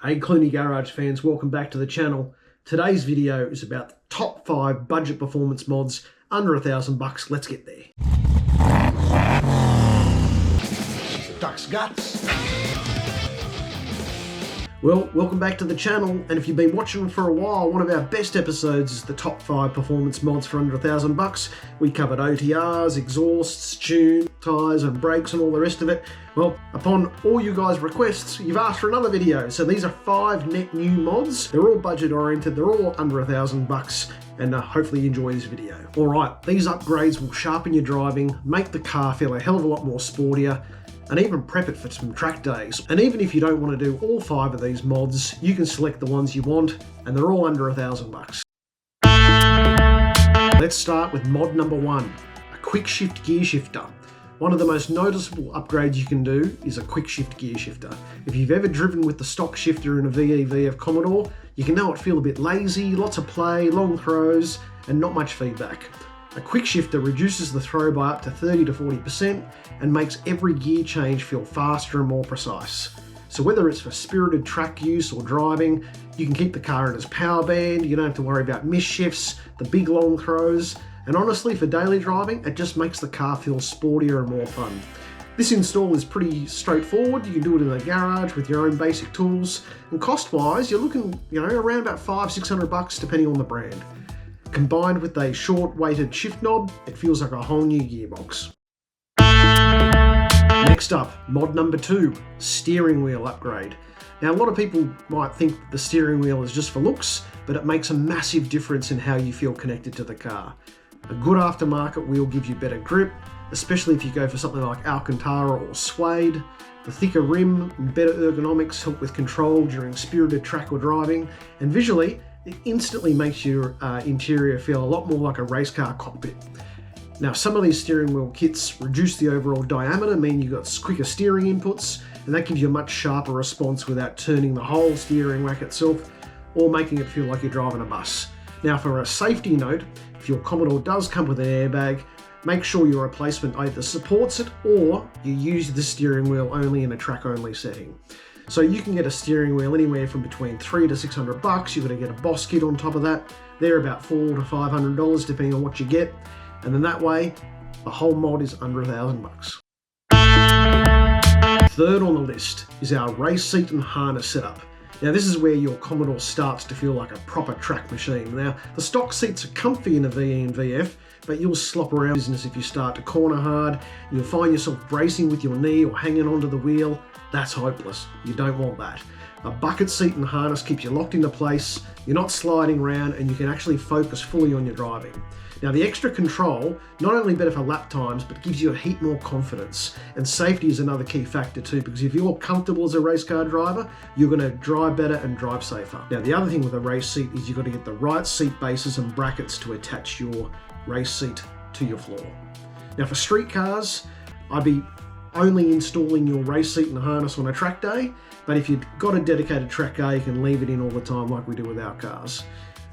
Hey Clooney Garage fans, welcome back to the channel. Today's video is about the top 5 budget performance mods under $1,000. Let's get there. Duck's guts. Well, welcome back to the channel, and if you've been watching for a while, one of our best episodes is the top 5 performance mods for under $1,000. We covered OTRs, exhausts, tune, tyres and brakes and all the rest of it. Well, upon all you guys' requests, you've asked for another video. So these are 5 net new mods. They're all budget oriented, they're all under $1,000, and hopefully you enjoy this video. Alright, these upgrades will sharpen your driving, make the car feel a hell of a lot more sportier, and even prep it for some track days. And even if you don't want to do all 5 of these mods, you can select the ones you want, and they're all under $1,000. Let's start with mod number 1, a Quickshift Gear Shifter. One of the most noticeable upgrades you can do is a Quickshift Gear Shifter. If you've ever driven with the stock shifter in a VF Commodore, you can know it feel a bit lazy, lots of play, long throws, and not much feedback. A quick shifter reduces the throw by up to 30 to 40% and makes every gear change feel faster and more precise. So whether it's for spirited track use or driving, you can keep the car in its power band, you don't have to worry about misshifts, the big long throws, and honestly for daily driving, it just makes the car feel sportier and more fun. This install is pretty straightforward. You can do it in the garage with your own basic tools, and cost-wise, you're looking around about $500-600 depending on the brand. Combined with a short-weighted shift knob, it feels like a whole new gearbox. Next up, mod number 2, steering wheel upgrade. Now, a lot of people might think that the steering wheel is just for looks, but it makes a massive difference in how you feel connected to the car. A good aftermarket wheel gives you better grip, especially if you go for something like Alcantara or suede. The thicker rim and better ergonomics help with control during spirited track or driving, and visually, it instantly makes your interior feel a lot more like a race car cockpit. Now, some of these steering wheel kits reduce the overall diameter, meaning you've got quicker steering inputs, and that gives you a much sharper response without turning the whole steering rack itself or making it feel like you're driving a bus. Now, for a safety note, if your Commodore does come with an airbag, make sure your replacement either supports it or you use the steering wheel only in a track-only setting. So you can get a steering wheel anywhere from between $300 to $600. You're going to get a Boss kit on top of that. They're about $400 to $500 depending on what you get. And then that way, the whole mod is under $1,000. Third on the list is our race seat and harness setup. Now this is where your Commodore starts to feel like a proper track machine. Now the stock seats are comfy in a VE and VF, but you'll slop around business if you start to corner hard. You'll find yourself bracing with your knee or hanging onto the wheel. That's hopeless. You don't want that. A bucket seat and harness keeps you locked into place, you're not sliding around, and you can actually focus fully on your driving. Now the extra control, not only better for lap times, but gives you a heap more confidence. And safety is another key factor too, because if you're comfortable as a race car driver, you're going to drive better and drive safer. Now the other thing with a race seat is you've got to get the right seat bases and brackets to attach your race seat to your floor. Now for street cars, I'd be only installing your race seat and harness on a track day, but if you've got a dedicated track car, you can leave it in all the time like we do with our cars.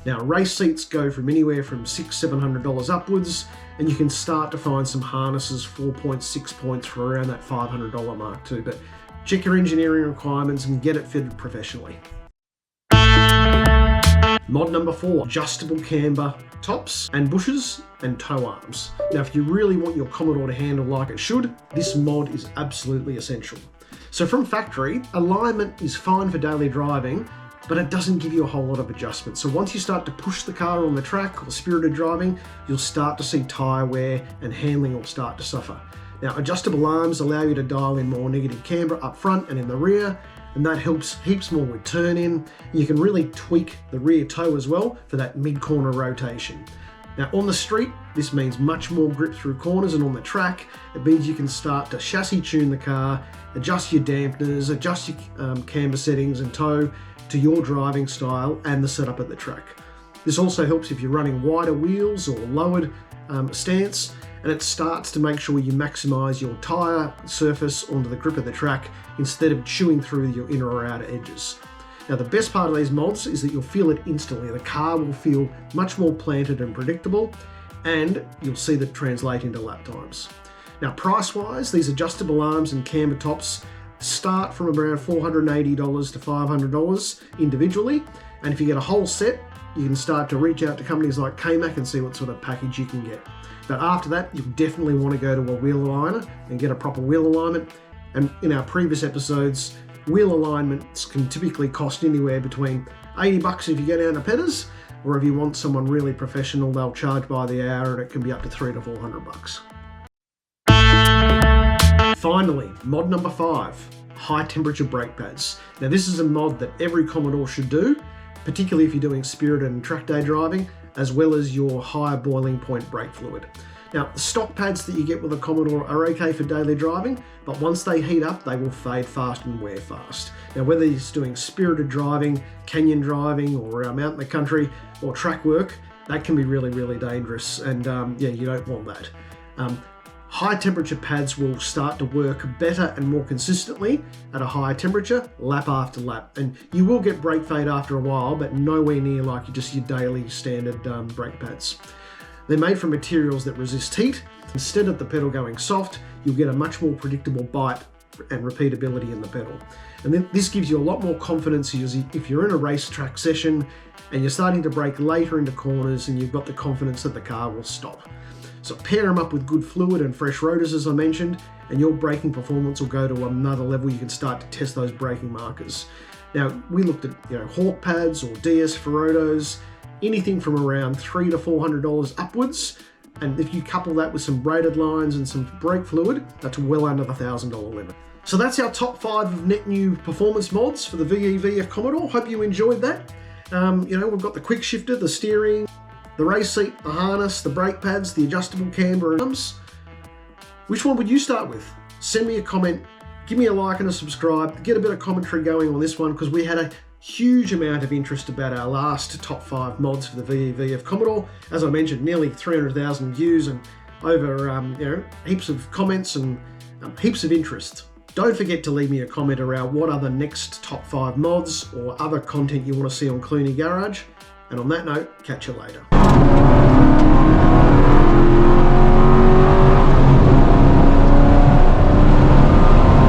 Now race seats go from anywhere from $600-700 upwards, and you can start to find some harnesses 4.6 points for around that $500 mark too, but check your engineering requirements and get it fitted professionally. Mod number 4, adjustable camber tops and bushes and toe arms. Now if you really want your Commodore to handle like it should, this mod is absolutely essential. So from factory, alignment is fine for daily driving, but it doesn't give you a whole lot of adjustment. So once you start to push the car on the track or spirited driving, you'll start to see tyre wear and handling will start to suffer. Now adjustable arms allow you to dial in more negative camber up front and in the rear, and that helps heaps more with turn in. You can really tweak the rear toe as well for that mid-corner rotation. Now on the street, this means much more grip through corners, and on the track, it means you can start to chassis tune the car, adjust your dampeners, adjust your camber settings and toe to your driving style and the setup at the track. This also helps if you're running wider wheels or lowered stance, and it starts to make sure you maximize your tyre surface onto the grip of the track instead of chewing through your inner or outer edges. Now the best part of these mods is that you'll feel it instantly. The car will feel much more planted and predictable, and you'll see that translate into lap times. Now price wise, these adjustable arms and camber tops start from around $480 to $500 individually. And if you get a whole set, you can start to reach out to companies like K-Mac and see what sort of package you can get. But after that, you definitely want to go to a wheel aligner and get a proper wheel alignment. And in our previous episodes, wheel alignments can typically cost anywhere between $80 if you go down to Petters, or if you want someone really professional, they'll charge by the hour and it can be up to $300 to $400. Finally, mod number 5, high temperature brake pads. Now this is a mod that every Commodore should do, particularly if you're doing spirited and track day driving, as well as your higher boiling point brake fluid. Now, the stock pads that you get with a Commodore are okay for daily driving, but once they heat up, they will fade fast and wear fast. Now, whether you're doing spirited driving, canyon driving, or out in the country, or track work, that can be really, really dangerous, and yeah, you don't want that. High temperature pads will start to work better and more consistently at a higher temperature, lap after lap. And you will get brake fade after a while, but nowhere near like just your daily standard brake pads. They're made from materials that resist heat. Instead of the pedal going soft, you'll get a much more predictable bite and repeatability in the pedal. And then this gives you a lot more confidence if you're in a racetrack session and you're starting to brake later into corners and you've got the confidence that the car will stop. So pair them up with good fluid and fresh rotors, as I mentioned, and your braking performance will go to another level. You can start to test those braking markers. Now, we looked at Hawk pads or DS for rotos, anything from around $300 to $400 upwards. And if you couple that with some braided lines and some brake fluid, that's well under the $1,000 limit. So that's our top 5 of net new performance mods for the VF Commodore. Hope you enjoyed that. We've got the quick shifter, the steering, the race seat, the harness, the brake pads, the adjustable camber and arms. Which one would you start with? Send me a comment, give me a like and a subscribe, get a bit of commentary going on this one, because we had a huge amount of interest about our last top 5 mods for the VF Commodore. As I mentioned, nearly 300,000 views and over heaps of comments and heaps of interest. Don't forget to leave me a comment around what other next top 5 mods or other content you want to see on Clooney Garage. And on that note, catch you later.